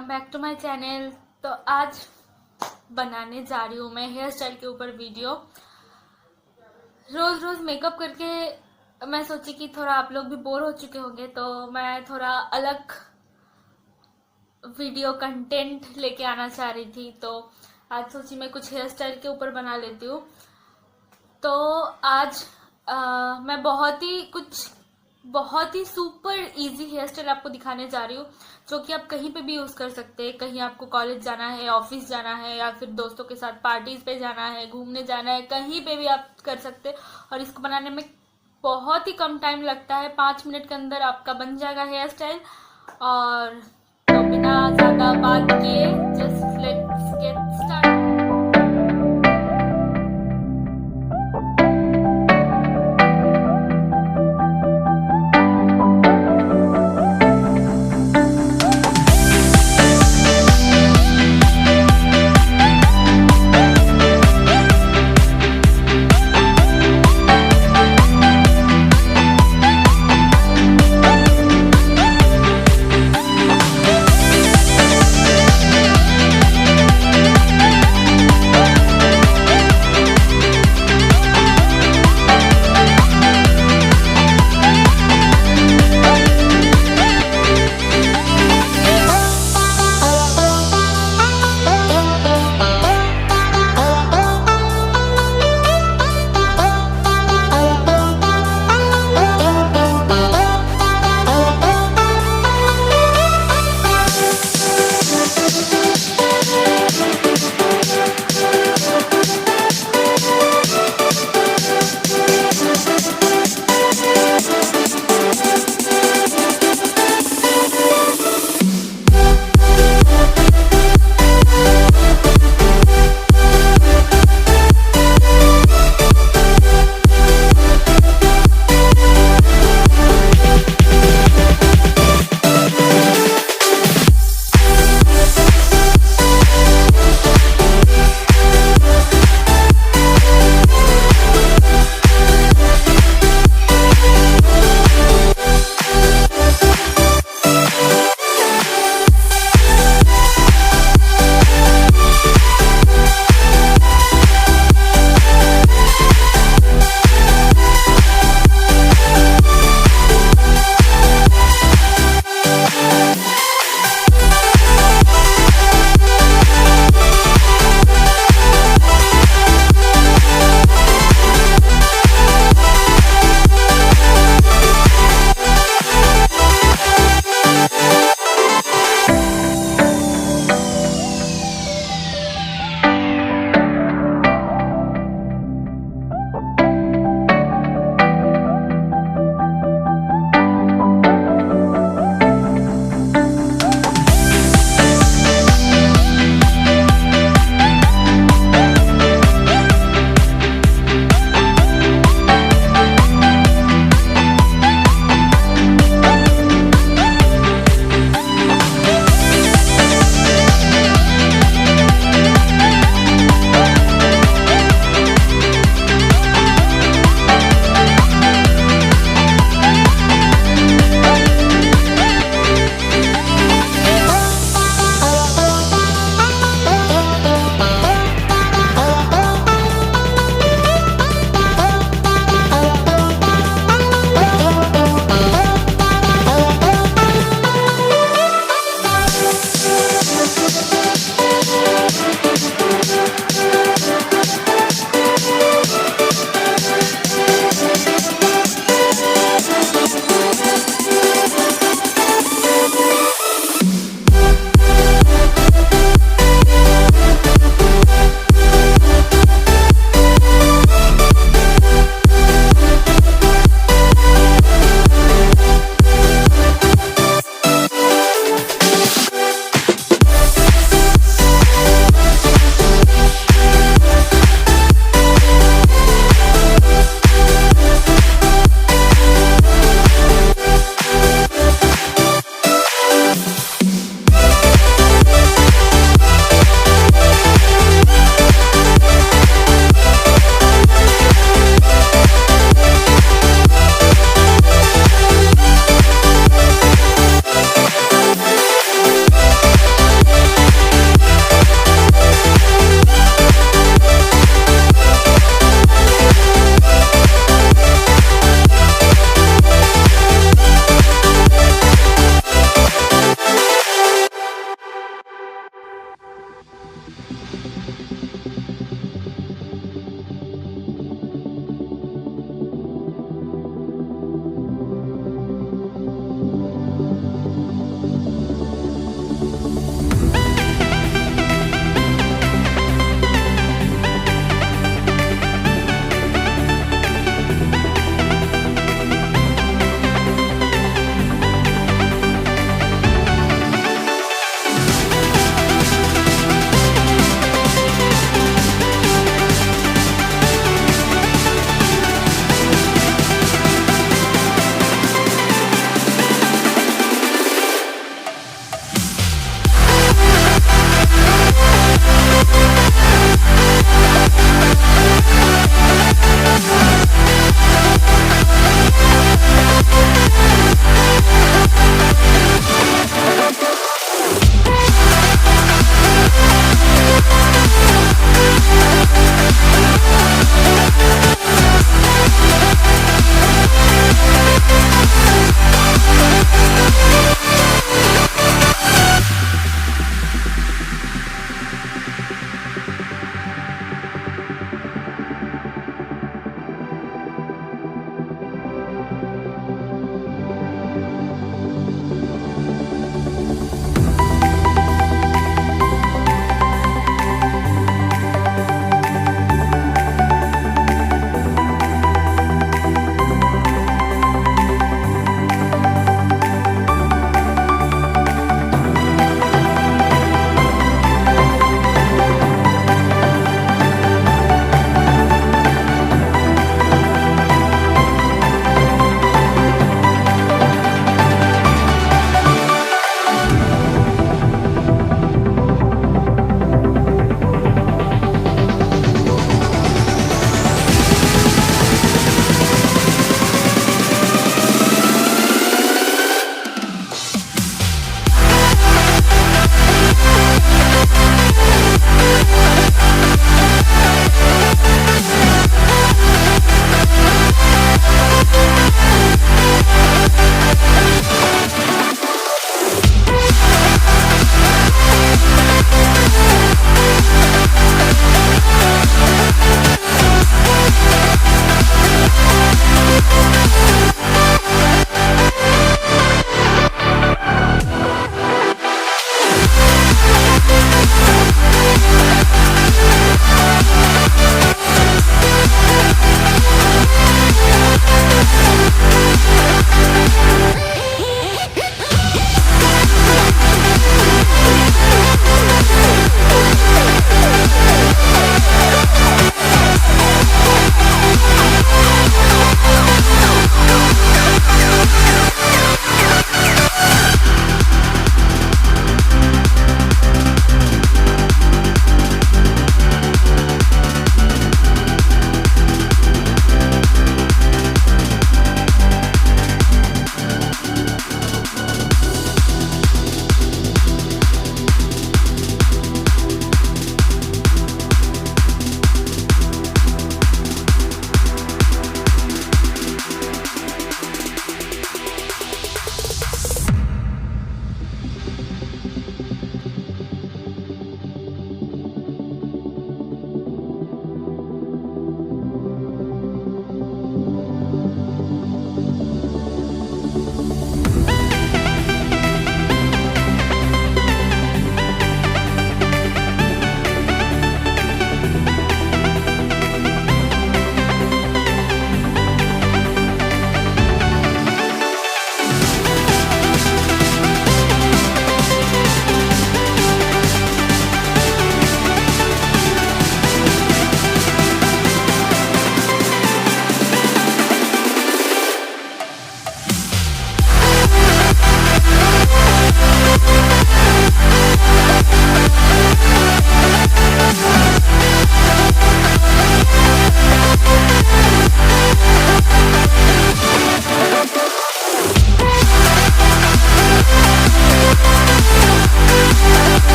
Welcome back to my channel. तो आज बनाने जा रही हूँ मैं हेयर स्टाइल के ऊपर वीडियो। रोज रोज मेकअप करके मैं सोची कि थोड़ा आप लोग भी बोर हो चुके होंगे, तो मैं थोड़ा अलग वीडियो कंटेंट लेके आना चाह रही थी। तो आज सोची मैं कुछ हेयर स्टाइल के ऊपर बना लेती हूँ। तो आज मैं बहुत ही सुपर इजी हेयर स्टाइल आपको दिखाने जा रही हूँ, जो कि आप कहीं पे भी यूज कर सकते हैं। कहीं आपको कॉलेज जाना है, ऑफिस जाना है, या फिर दोस्तों के साथ पार्टीज पे जाना है, घूमने जाना है, कहीं पे भी आप कर सकते हैं। और इसको बनाने में बहुत ही कम टाइम लगता है, 5 मिनट के अंदर आपका बन जाएगा हेयर स्टाइल। और तो बिना ज्यादा बात किए just let's get start.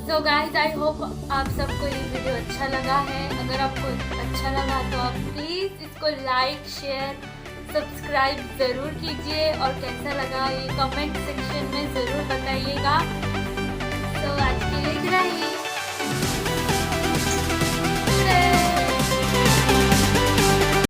So guys I hope आप सबको ये वीडियो अच्छा लगा है। अगर आपको अच्छा लगा तो आप प्लीज़ इसको लाइक शेयर सब्सक्राइब ज़रूर कीजिए और कैसा लगा ये कमेंट सेक्शन में ज़रूर बताइएगा। तो आज के लिए इतना ही।